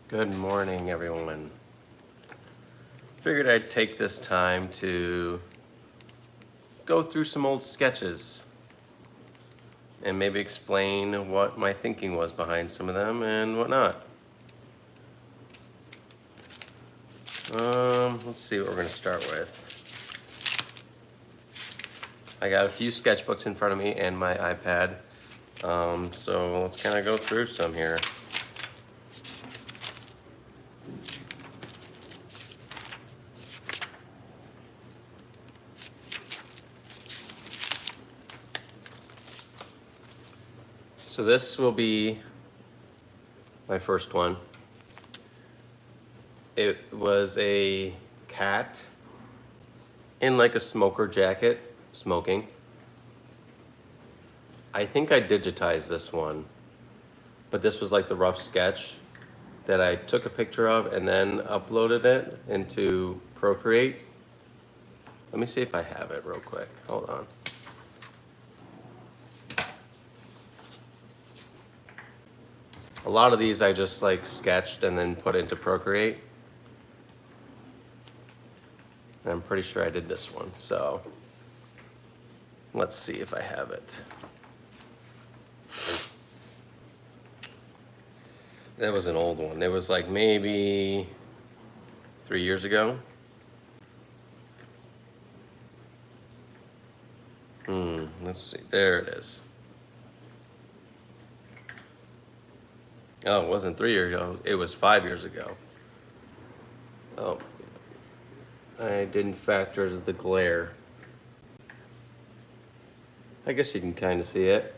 Good morning, everyone. Figured I'd take this time to go through some old sketches and maybe explain what my thinking was behind some of them and whatnot. Let's see what we're going to start with. I got a few sketchbooks in front of me and my iPad, so let's kind of go through some here. So this will be my first one. It was a cat in like a smoker jacket, smoking. I think I digitized this one, but this was like the rough sketch that I took a picture of and then uploaded it into Procreate. Let me see if I have it real quick. Hold on. A lot of these I just like sketched and then put into Procreate. And I'm pretty sure I did this one, so let's see if I have it. That was an old one. It was like maybe 3 years ago. Let's see. There it is. Oh, it wasn't 3 years ago. It was 5 years ago. Oh, I didn't factor the glare. I guess you can kind of see it.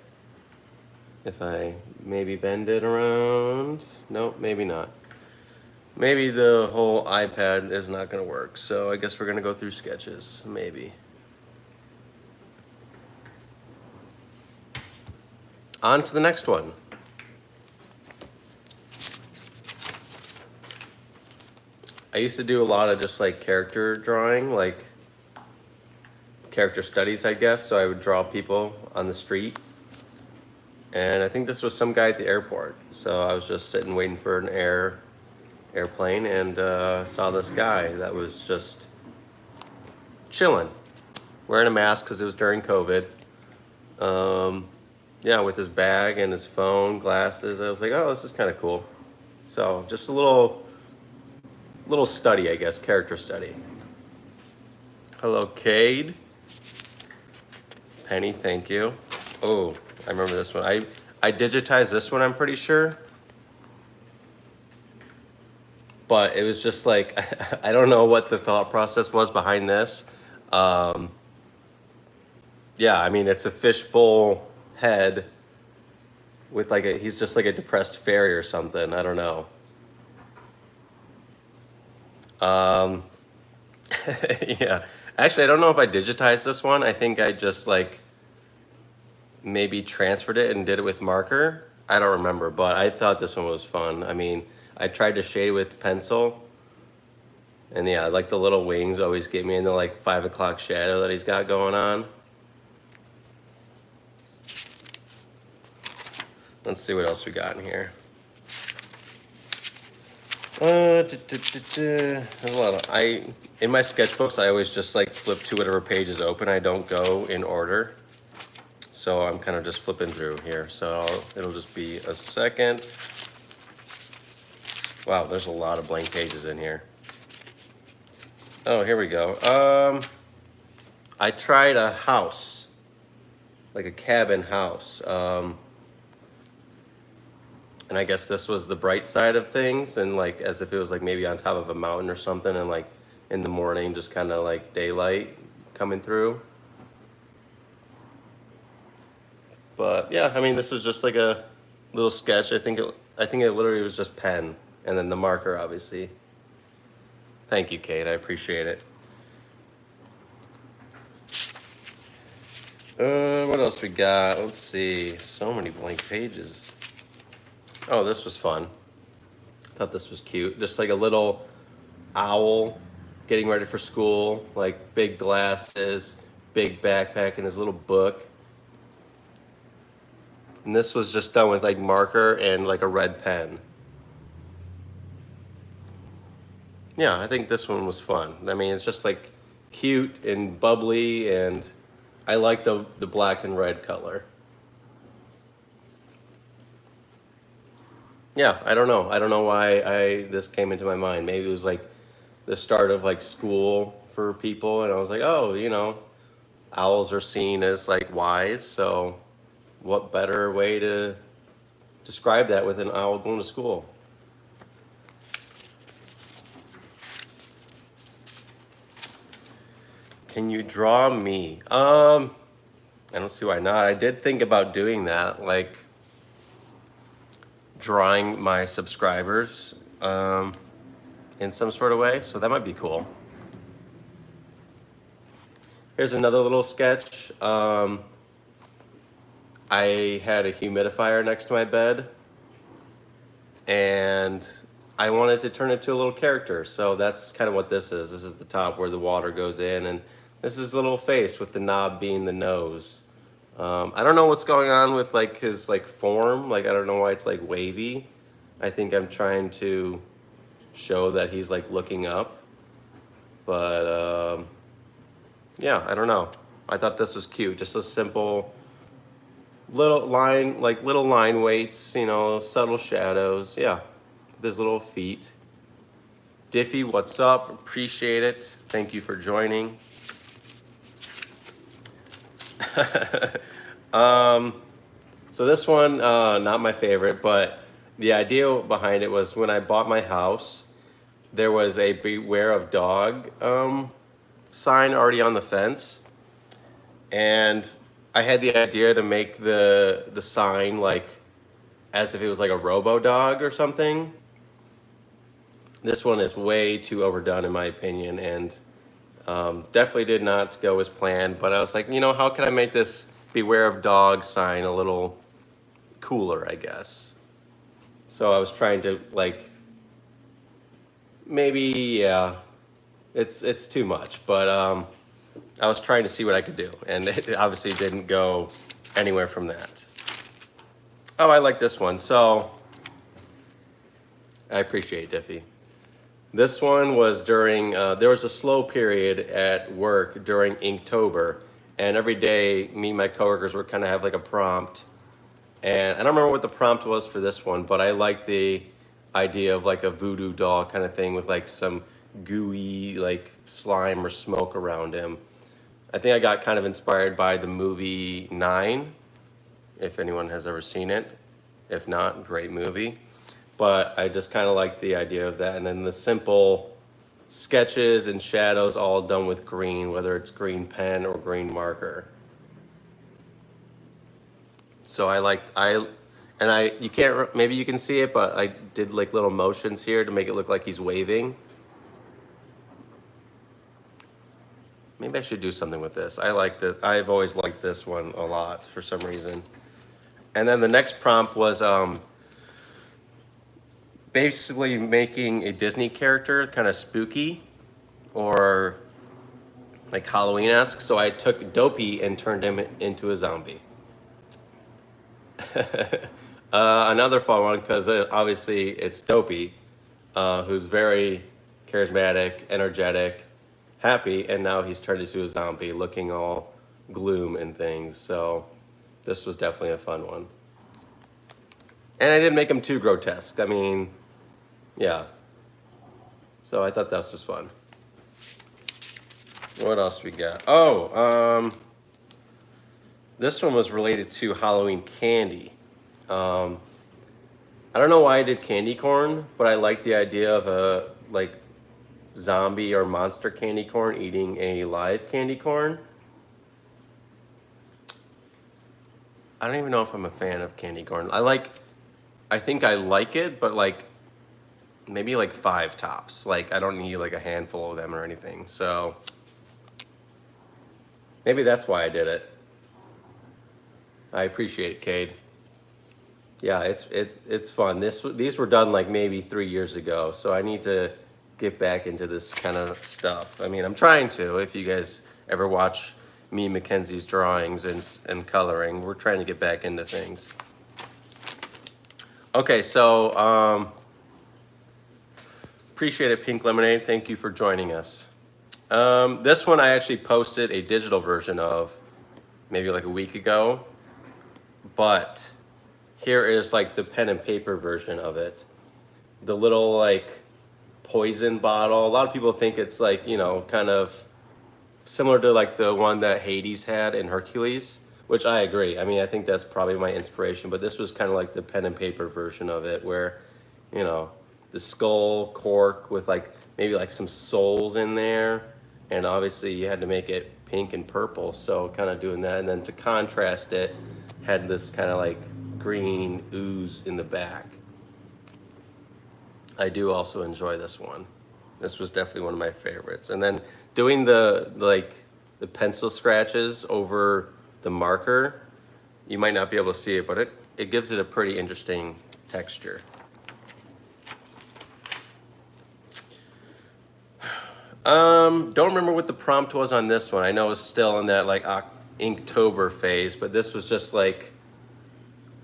If I maybe bend it around. Nope, maybe not. Maybe the whole iPad is not going to work. So I guess we're going to go through sketches. Maybe. On to the next one. I used to do a lot of just like character drawing, like character studies, I guess. So I would draw people on the street. And I think this was some guy at the airport. So I was just sitting waiting for an airplane and saw this guy that was just chilling, wearing a mask because it was during COVID. Yeah, with his bag and his phone, glasses. I was like, oh, this is kind of cool. So just a little study, I guess, character study. Hello, Cade. Penny, thank you. Oh, I remember this one. I digitized this one, I'm pretty sure. But it was just like, I don't know what the thought process was behind this. Yeah, I mean, it's a fishbowl head with like he's just like a depressed fairy or something. I don't know. Yeah. Actually, I don't know if I digitized this one. I think I just like maybe transferred it and did it with marker. I don't remember, but I thought this one was fun. I mean, I tried to shade with pencil. And yeah, like the little wings always get me in the like 5 o'clock shadow that he's got going on. Let's see what else we got in here. There's a lot of, in my sketchbooks, I always just like flip to whatever page is open. I don't go in order. So I'm kind of just flipping through here. So it'll just be a second. Wow, there's a lot of blank pages in here. Oh, here we go. I tried a house, like a cabin house. And I guess this was the bright side of things, and like as if it was like maybe on top of a mountain or something, and like in the morning, just kind of like daylight coming through. But yeah, I mean, this was just like a little sketch. I think it literally was just pen and then the marker, obviously. Thank you, Kate. I appreciate it. What else we got? Let's see. So many blank pages. Oh, this was fun. Thought this was cute. Just like a little owl getting ready for school, like big glasses, big backpack, and his little book. And this was just done with like marker and like a red pen. yeah, I think this one was fun. I mean, it's just like cute and bubbly, and I like the black and red color. Yeah, I don't know. I don't know why I this came into my mind. Maybe it was like the start of like school for people, and I was like, oh, owls are seen as like wise, so what better way to describe that with an owl going to school? Can you draw me? I don't see why not. I did think about doing that, like drawing my subscribers in some sort of way, so that might be cool. Here's another little sketch. I had a humidifier next to my bed, and I wanted to turn it to a little character. So that's kind of what this is. This is the top where the water goes in, and this is the little face with the knob being the nose. I don't know what's going on with like his like form. Like I don't know why it's like wavy. I think I'm trying to show that he's like looking up, but yeah, I don't know. I thought this was cute. Just a simple little line, like little line weights, subtle shadows. Yeah, with his little feet. Diffie, what's up? Appreciate it. Thank you for joining. So this one, not my favorite, but the idea behind it was when I bought my house, there was a beware of dog sign already on the fence, and I had the idea to make the sign like as if it was like a robo dog or something. This one is way too overdone in my opinion, and definitely did not go as planned. But I was like, how can I make this beware of dog sign a little cooler, I guess. So I was trying to like maybe, yeah, it's too much, but I was trying to see what I could do, and it obviously didn't go anywhere from that. Oh, I like this one. So I appreciate it, Diffie. This one was during, there was a slow period at work during Inktober, and every day me and my coworkers would kind of have like a prompt. And I don't remember what the prompt was for this one, but I like the idea of like a voodoo doll kind of thing with like some gooey like slime or smoke around him. I think I got kind of inspired by the movie Nine, if anyone has ever seen it. If not, great movie. But I just kind of like the idea of that. And then the simple sketches and shadows all done with green, whether it's green pen or green marker. So you can't, maybe you can see it, but I did like little motions here to make it look like he's waving. Maybe I should do something with this. I like that. I've always liked this one a lot for some reason. And then the next prompt was basically making a Disney character kind of spooky or like Halloween-esque. So I took Dopey and turned him into a zombie. Another fun one, because obviously it's Dopey, who's very charismatic, energetic, happy, and now he's turned into a zombie looking all gloom and things. So this was definitely a fun one. And I didn't make him too grotesque. I mean, yeah. So I thought this was fun. What else we got? Oh, this one was related to Halloween candy. I don't know why I did candy corn, but I like the idea of a like zombie or monster candy corn eating a live candy corn. I don't even know if I'm a fan of candy corn. I think I like it, but like maybe like 5 tops. Like I don't need like a handful of them or anything. So maybe that's why I did it. I appreciate it, Cade. Yeah, it's fun. These were done like maybe 3 years ago, so I need to get back into this kind of stuff. I mean, I'm trying to. If you guys ever watch me and Mackenzie's drawings and coloring, we're trying to get back into things. Okay, so Appreciate it, Pink Lemonade. Thank you for joining us. This one I actually posted a digital version of maybe like a week ago, but here is like the pen and paper version of it. The little like poison bottle. A lot of people think it's like, you know, kind of similar to like the one that Hades had in Hercules, which I agree. I mean, I think that's probably my inspiration, but this was kind of like the pen and paper version of it where, you know, the skull cork with like maybe like some souls in there. And obviously you had to make it pink and purple. So kind of doing that. And then to contrast it, had this kind of like green ooze in the back. I do also enjoy this one. This was definitely one of my favorites. And then doing the pencil scratches over the marker, you might not be able to see it, but it gives it a pretty interesting texture. Don't remember what the prompt was on this one. I know it's still in that like Inktober phase, but this was just like,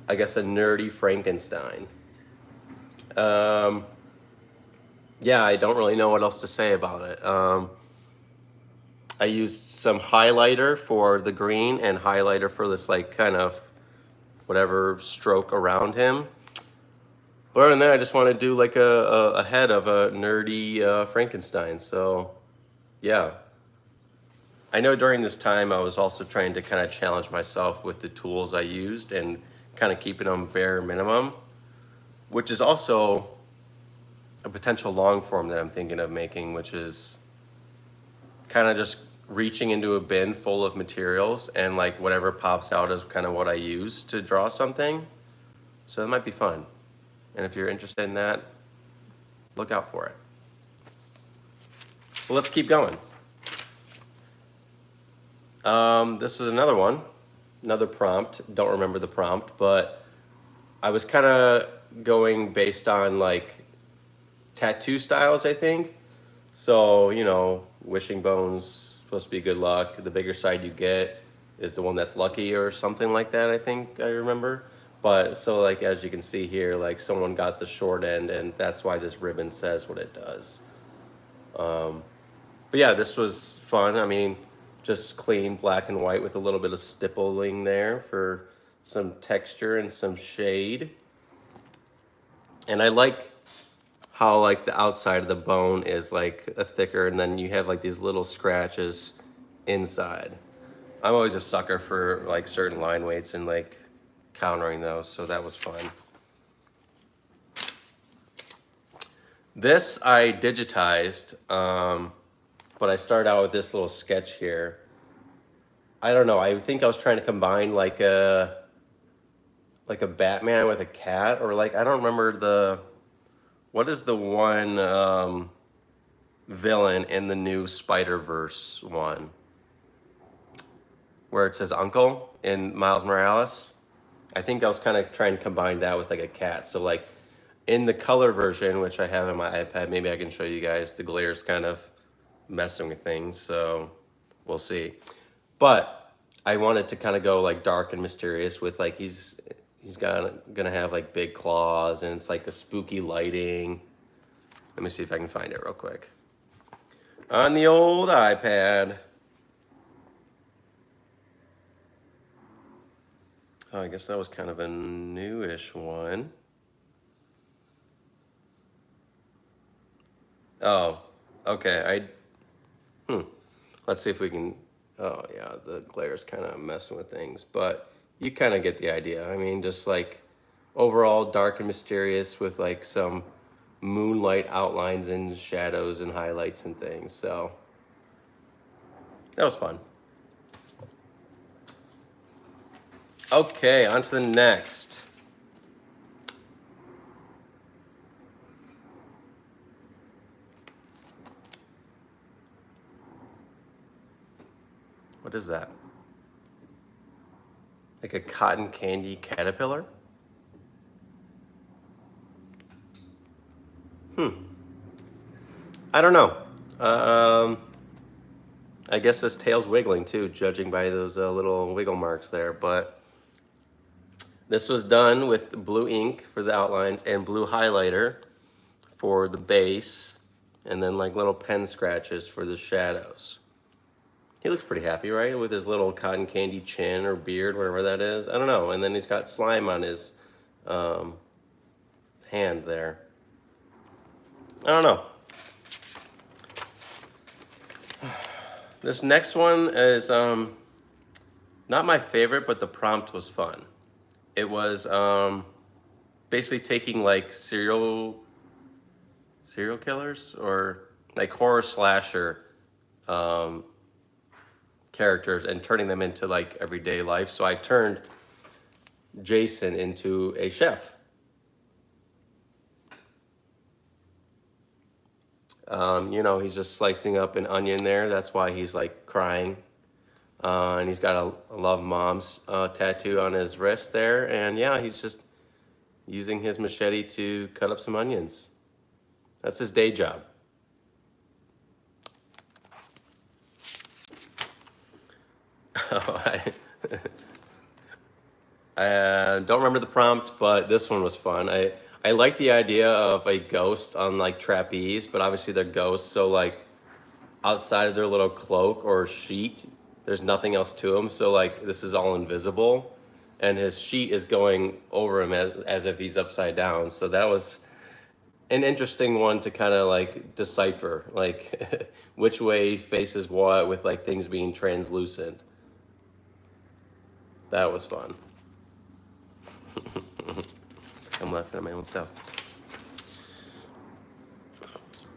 I guess, a nerdy Frankenstein. Yeah, I don't really know what else to say about it. I used some highlighter for the green and highlighter for this like kind of whatever stroke around him. But other than that, I just want to do like a head of a nerdy Frankenstein. So yeah. I know during this time I was also trying to kind of challenge myself with the tools I used and kind of keeping them bare minimum, which is also a potential long form that I'm thinking of making, which is kind of just reaching into a bin full of materials and like whatever pops out is kind of what I use to draw something. So that might be fun. And if you're interested in that, look out for it. Well, let's keep going. This was another one, another prompt. Don't remember the prompt, but I was kind of going based on like tattoo styles, I think. So, you know, wishing bones supposed to be good luck. The bigger side you get is the one that's lucky or something like that, I think I remember. But so like, as you can see here, like someone got the short end and that's why this ribbon says what it does. But yeah, this was fun. I mean, just clean black and white with a little bit of stippling there for some texture and some shade. And I like how like the outside of the bone is like a thicker and then you have like these little scratches inside. I'm always a sucker for like certain line weights and like countering those, so that was fun. This I digitized, but I started out with this little sketch here. I don't know, I think I was trying to combine like a Batman with a cat, or like, I don't remember what is the one villain in the new Spider-Verse one? Where it says Uncle in Miles Morales? I think I was kind of trying to combine that with like a cat. So like in the color version, which I have on my iPad, maybe I can show you guys, the glare's kind of messing with things, so we'll see. But I wanted to kind of go like dark and mysterious with like, he's gonna have like big claws and it's like a spooky lighting. Let me see if I can find it real quick. On the old iPad. Oh, I guess that was kind of a newish one. Oh, okay. Let's see if we can. Oh yeah, the glare's kind of messing with things, but you kind of get the idea. I mean, just like overall dark and mysterious with like some moonlight outlines and shadows and highlights and things. So that was fun. Okay, on to the next. What is that? Like a cotton candy caterpillar? I don't know. I guess his tail's wiggling too, judging by those little wiggle marks there, but this was done with blue ink for the outlines and blue highlighter for the base. And then like little pen scratches for the shadows. He looks pretty happy, right? With his little cotton candy chin or beard, whatever that is. I don't know. And then he's got slime on his hand there. I don't know. This next one is not my favorite, but the prompt was fun. It was basically taking like serial killers or like horror slasher characters and turning them into like everyday life. So I turned Jason into a chef. You know, he's just slicing up an onion there. That's why he's like crying. And he's got a Love Mom's tattoo on his wrist there. And yeah, he's just using his machete to cut up some onions. That's his day job. I don't remember the prompt, but this one was fun. I like the idea of a ghost on like trapeze, but obviously they're ghosts, so like outside of their little cloak or sheet, there's nothing else to them. So like this is all invisible, and his sheet is going over him as if he's upside down. So that was an interesting one to kind of like decipher, like which way faces what with like things being translucent. That was fun. I'm laughing at my own stuff.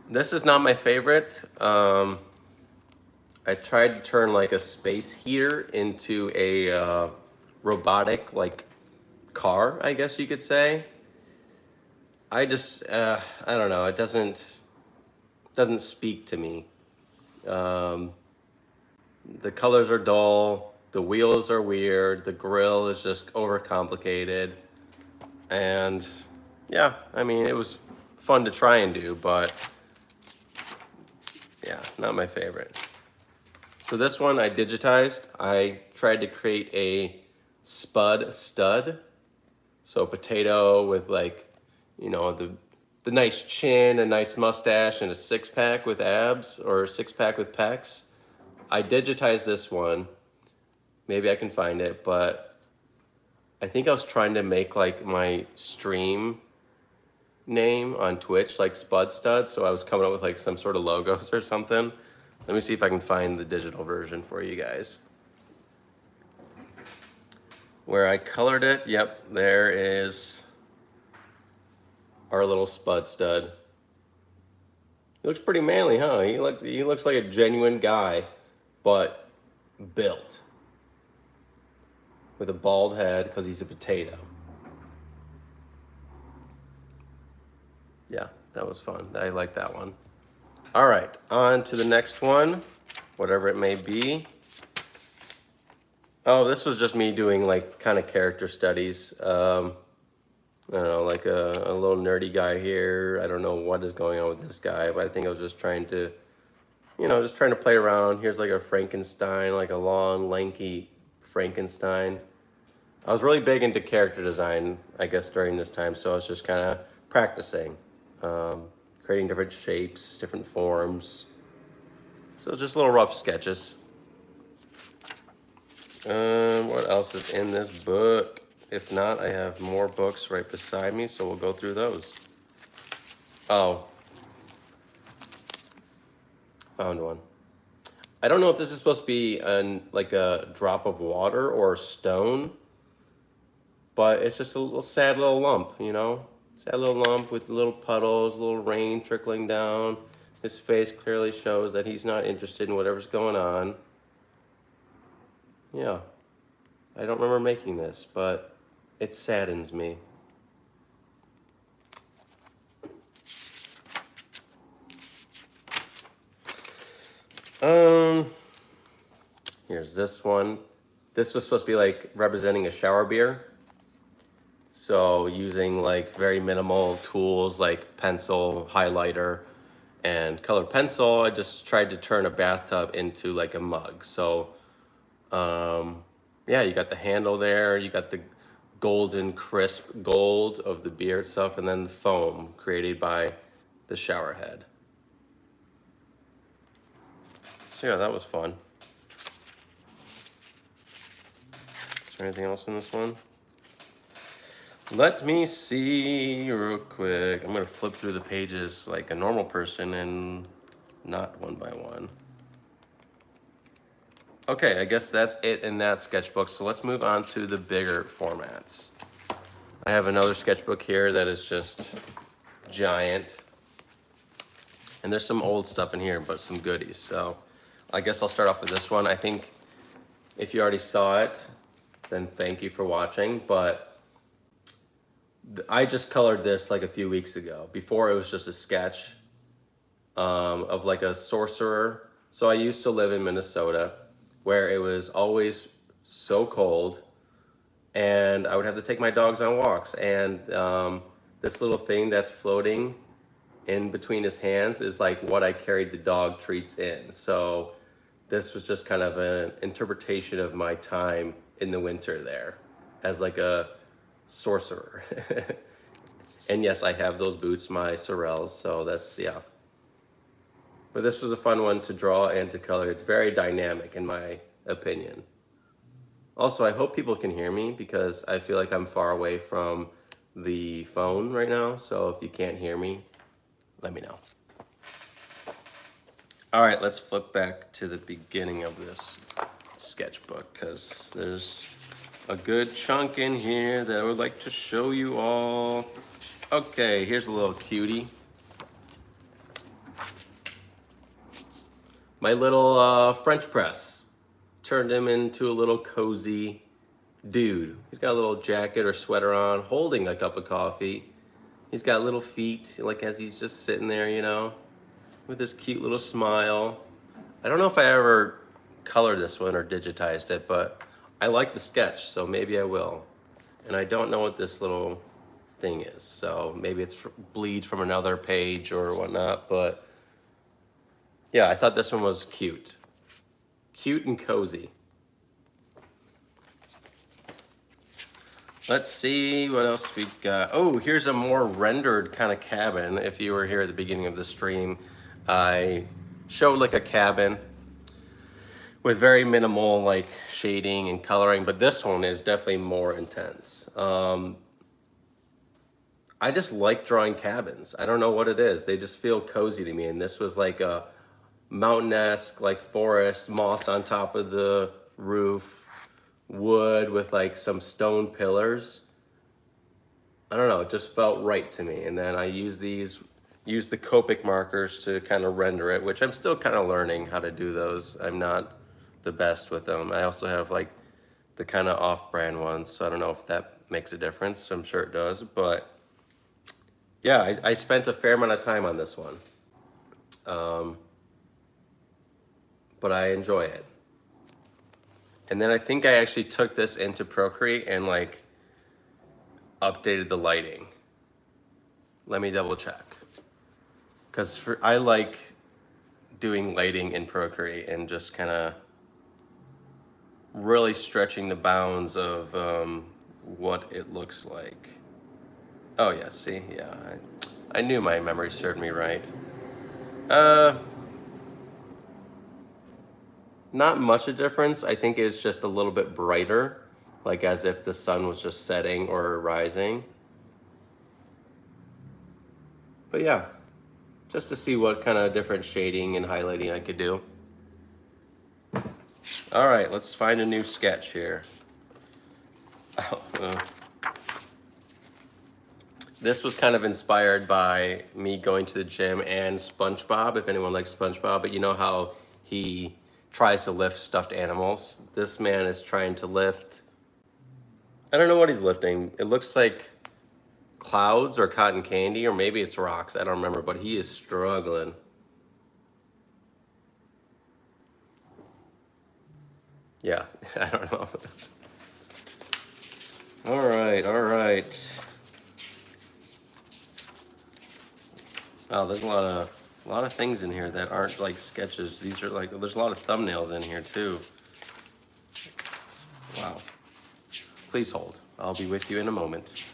This is not my favorite. I tried to turn like a space heater into a robotic like car, I guess you could say. I just, I don't know. It doesn't speak to me. The colors are dull. The wheels are weird. The grill is just overcomplicated. And yeah, I mean, it was fun to try and do, but yeah, not my favorite. So this one I digitized. I tried to create a spud stud. So a potato with like, you know, the nice chin, a nice mustache, and a six-pack with abs or a six-pack with pecs. I digitized this one. Maybe I can find it, but I think I was trying to make like my stream name on Twitch like Spud Stud, so I was coming up with like some sort of logos or something. Let me see if I can find the digital version for you guys. Where I colored it, yep, there is our little Spud Stud. He looks pretty manly, huh? He looks like a genuine guy, but built. With a bald head because he's a potato. Yeah, that was fun. I like that one. All right, on to the next one, whatever it may be. Oh, this was just me doing like kind of character studies. I don't know, like a little nerdy guy here. I don't know what is going on with this guy, but I think I was just trying to, you know, just trying to play around. Here's like a Frankenstein, like a long, lanky Frankenstein. I was really big into character design, I guess, during this time, so I was just kind of practicing, creating different shapes, different forms. So just little rough sketches. What else is in this book? If not, I have more books right beside me, so we'll go through those. Oh, found one. I don't know if this is supposed to be like a drop of water or a stone, but it's just a little sad little lump, you know? Sad little lump with little puddles, little rain trickling down. His face clearly shows that he's not interested in whatever's going on. Yeah, I don't remember making this, but it saddens me. Here's this one. This was supposed to be like representing a shower beer. So using like very minimal tools like pencil, highlighter, and colored pencil, I just tried to turn a bathtub into like a mug. So yeah, you got the handle there, you got the golden crisp gold of the beer itself, and then the foam created by the shower head. So yeah, that was fun. Is there anything else in this one? Let me see real quick. I'm gonna flip through the pages like a normal person and not one by one. Okay, I guess that's it in that sketchbook. So let's move on to the bigger formats. I have another sketchbook here that is just giant. And there's some old stuff in here, but some goodies. So I guess I'll start off with this one. I think if you already saw it, then thank you for watching. But I just colored this like a few weeks ago. Before it was just a sketch of like a sorcerer. So I used to live in Minnesota where it was always so cold and I would have to take my dogs on walks. And this little thing that's floating in between his hands is like what I carried the dog treats in. So this was just kind of an interpretation of my time in the winter there as like a sorcerer. And yes, I have those boots, my Sorels, so that's, yeah. But this was a fun one to draw and to color. It's very dynamic in my opinion. Also, I hope people can hear me because I feel like I'm far away from the phone right now. So if you can't hear me, let me know. All right, let's flip back to the beginning of this sketchbook because there's a good chunk in here that I would like to show you all. Okay, here's a little cutie. My little French press turned him into a little cozy dude. He's got a little jacket or sweater on, holding a cup of coffee. He's got little feet, like as he's just sitting there, you know, with this cute little smile. I don't know if I ever colored this one or digitized it, but I like the sketch, so maybe I will. And I don't know what this little thing is, so maybe it's bleed from another page or whatnot, but yeah, I thought this one was cute. Cute and cozy. Let's see what else we got. Oh, here's a more rendered kind of cabin. If you were here at the beginning of the stream, I showed like a cabin with very minimal like shading and coloring, but this one is definitely more intense. I just like drawing cabins. I don't know what it is. They just feel cozy to me. And this was like a mountain-esque, like forest, moss on top of the roof, wood with like some stone pillars. I don't know, it just felt right to me. And then I use the Copic markers to kind of render it, which I'm still kind of learning how to do those. I'm not the best with them. I also have like the kind of off-brand ones, so I don't know if that makes a difference. I'm sure it does, but yeah, I spent a fair amount of time on this one. But I enjoy it. And then I think I actually took this into Procreate and like updated the lighting. Let me double check. Because I like doing lighting in Procreate and just kind of really stretching the bounds of what it looks like. Oh yeah, see, yeah, I knew my memory served me right. Not much a difference. I think it's just a little bit brighter, like as if the sun was just setting or rising. But yeah, just to see what kind of different shading and highlighting I could do. All right, let's find a new sketch here. This was kind of inspired by me going to the gym and SpongeBob, if anyone likes SpongeBob, but you know how he tries to lift stuffed animals? This man is trying to lift, I don't know what he's lifting. It looks like clouds or cotton candy, or maybe it's rocks, I don't remember, but he is struggling. Yeah, I don't know. All right, all right. Wow, there's a lot of things in here that aren't like sketches. These are like, there's a lot of thumbnails in here too. Wow. Please hold. I'll be with you in a moment.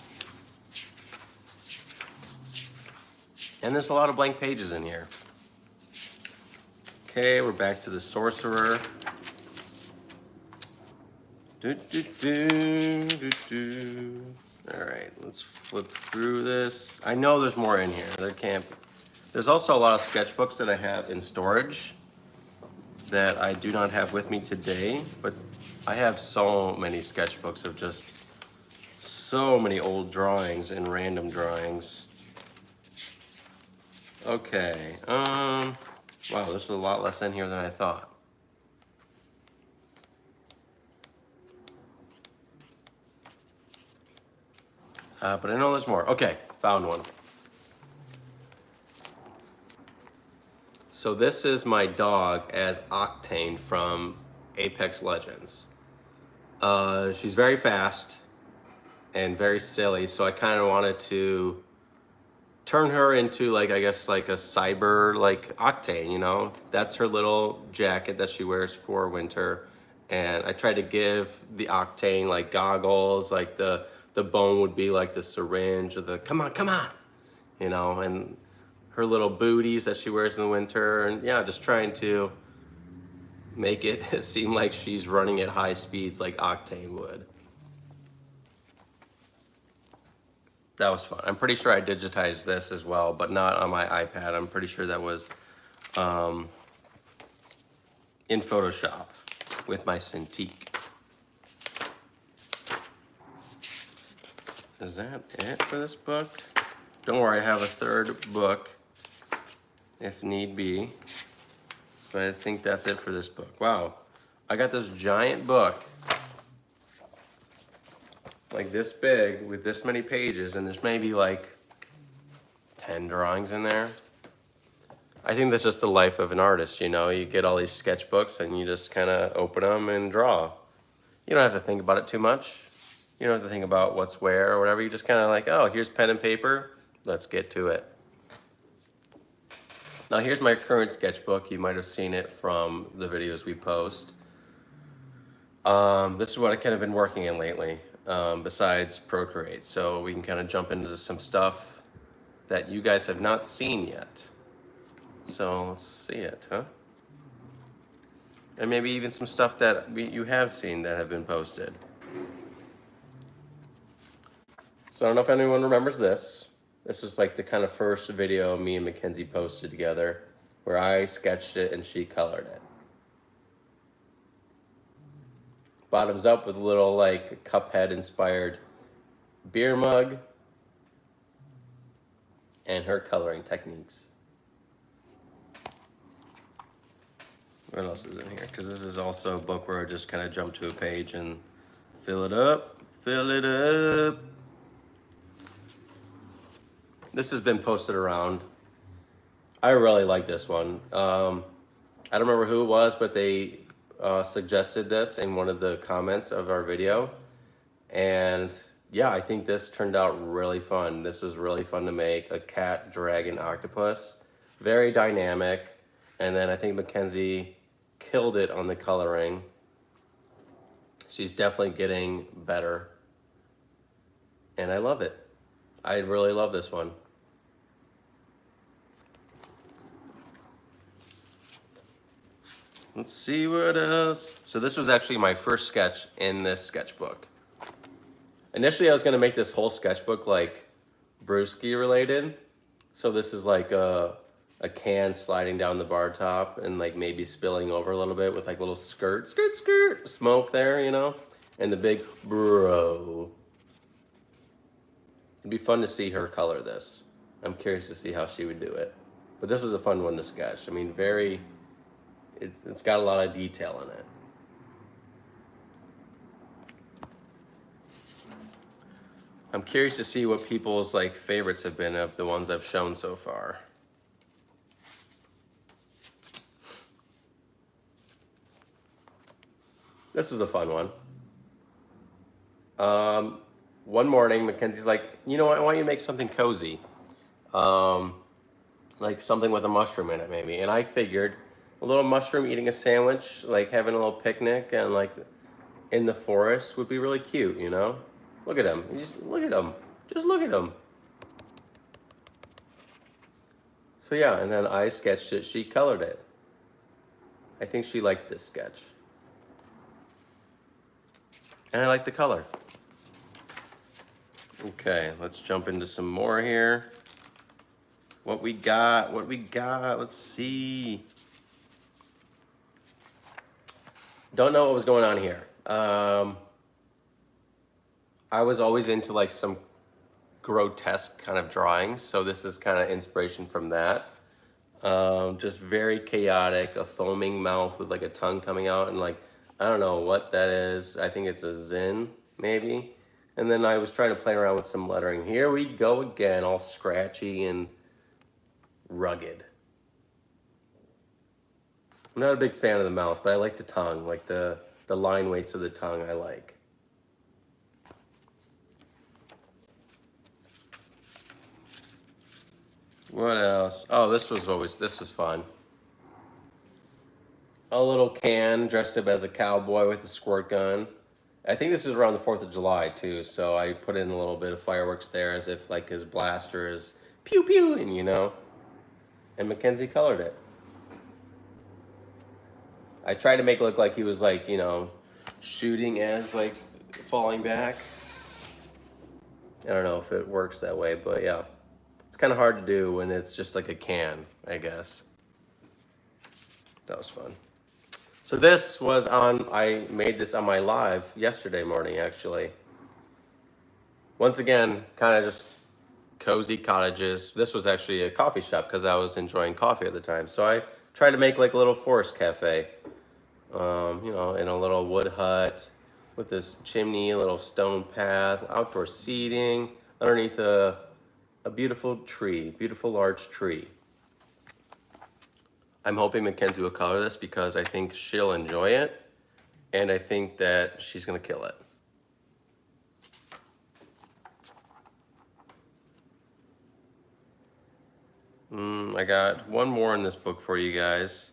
And there's a lot of blank pages in here. Okay, we're back to the sorcerer. All right, let's flip through this. I know there's more in here. There can't be. There's also a lot of sketchbooks that I have in storage that I do not have with me today, but I have so many sketchbooks of just so many old drawings and random drawings. Okay, wow, there's a lot less in here than I thought. But I know there's more. Okay, found one. So this is my dog as Octane from Apex Legends. She's very fast and very silly, so I kind of wanted to turn her into, like, I guess like a cyber like Octane, you know? That's her little jacket that she wears for winter. And I tried to give the Octane like goggles, like the bone would be like the syringe or the come on, you know, and her little booties that she wears in the winter. And yeah, just trying to make it seem like she's running at high speeds like Octane would. That was fun. I'm pretty sure I digitized this as well, but not on my iPad. I'm pretty sure that was in Photoshop with my Cintiq. Is that it for this book? Don't worry, I have a third book if need be, but I think that's it for this book. Wow, I got this giant book, like this big with this many pages, and there's maybe like 10 drawings in there. I think that's just the life of an artist, you know? You get all these sketchbooks and you just kind of open them and draw. You don't have to think about it too much. You don't have to think about what's where or whatever. You just kind of like, oh, here's pen and paper. Let's get to it. Now here's my current sketchbook. You might have seen it from the videos we post. This is what I've kind of been working in lately, besides Procreate. So we can kind of jump into some stuff that you guys have not seen yet. So let's see it, huh? And maybe even some stuff that you have seen that have been posted. So I don't know if anyone remembers this. This was like the kind of first video me and Mackenzie posted together where I sketched it and she colored it. Bottoms up with a little like Cuphead inspired beer mug and her coloring techniques. What else is in here? Because this is also a book where I just kind of jump to a page and fill it up, fill it up. This has been posted around. I really like this one. I don't remember who it was, but they suggested this in one of the comments of our video. And yeah, I think this turned out really fun. This was really fun to make. A cat, dragon, octopus. Very dynamic. And then I think Mackenzie killed it on the coloring. She's definitely getting better. And I love it. I really love this one. Let's see what else. So this was actually my first sketch in this sketchbook. Initially, I was gonna make this whole sketchbook like brewski related. So this is like a can sliding down the bar top and like maybe spilling over a little bit with like little skirt smoke there, you know? And the big bro. It'd be fun to see her color this. I'm curious to see how she would do it. But this was a fun one to sketch. I mean, it's got a lot of detail in it. I'm curious to see what people's like favorites have been of the ones I've shown so far. This was a fun one. One morning, Mackenzie's like, you know what, I want you to make something cozy. Like something with a mushroom in it maybe. And I figured a little mushroom eating a sandwich, like having a little picnic and like in the forest would be really cute, you know? Look at him, just look at him, just look at him. So yeah, and then I sketched it, she colored it. I think she liked this sketch. And I like the color. Okay, let's jump into some more here. What we got, let's see. Don't know what was going on here. I was always into like some grotesque kind of drawings, so this is kind of inspiration from that. Just very chaotic, a foaming mouth with like a tongue coming out, and like, I don't know what that is. I think it's a Zen, maybe. And then I was trying to play around with some lettering. Here we go again, all scratchy and rugged. I'm not a big fan of the mouth, but I like the tongue, like the line weights of the tongue I like. What else? Oh, this was fun. A little can dressed up as a cowboy with a squirt gun. I think this was around the 4th of July too, so I put in a little bit of fireworks there as if like his blaster is pew pew, and you know. And Mackenzie colored it. I tried to make it look like he was like, you know, shooting as like falling back. I don't know if it works that way, but yeah. It's kind of hard to do when it's just like a can, I guess. That was fun. So this was I made this on my live yesterday morning, actually. Once again, kind of just cozy cottages. This was actually a coffee shop because I was enjoying coffee at the time. So I tried to make like a little forest cafe, you know, in a little wood hut with this chimney, a little stone path, outdoor seating, underneath a beautiful tree, beautiful large tree. I'm hoping Mackenzie will color this because I think she'll enjoy it, and I think that she's gonna kill it. I got one more in this book for you guys.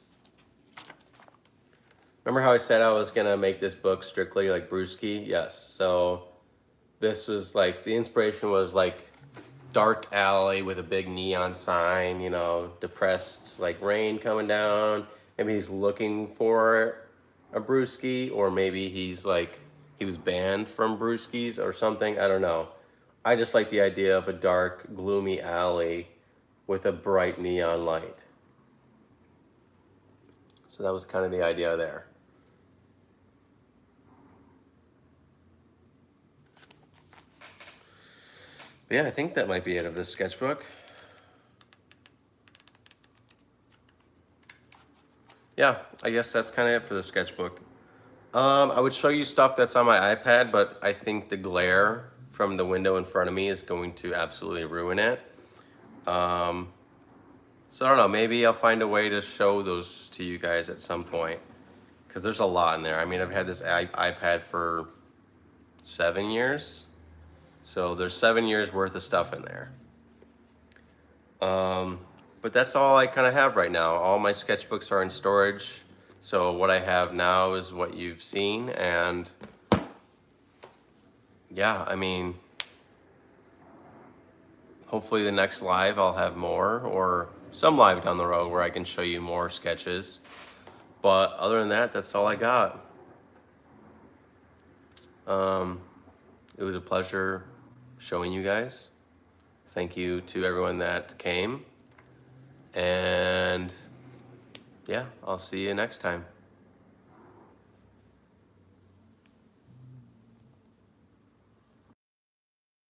Remember how I said I was gonna make this book strictly like Brewski? Yes, so this was like, the inspiration was like dark alley with a big neon sign, you know, depressed, like rain coming down. Maybe he's looking for a brewski, or maybe he's like, he was banned from brewskis or something. I don't know. I just like the idea of a dark, gloomy alley with a bright neon light. So that was kind of the idea there. Yeah, I think that might be it of this sketchbook. Yeah, I guess that's kind of it for the sketchbook. I would show you stuff that's on my iPad, but I think the glare from the window in front of me is going to absolutely ruin it. So I don't know, maybe I'll find a way to show those to you guys at some point, because there's a lot in there. I mean, I've had this iPad for 7 years. So there's 7 years worth of stuff in there. But that's all I kind of have right now. All my sketchbooks are in storage. So what I have now is what you've seen. And yeah, I mean, hopefully the next live I'll have more, or some live down the road where I can show you more sketches. But other than that, that's all I got. It was a pleasure showing you guys. Thank you to everyone that came. And yeah, I'll see you next time.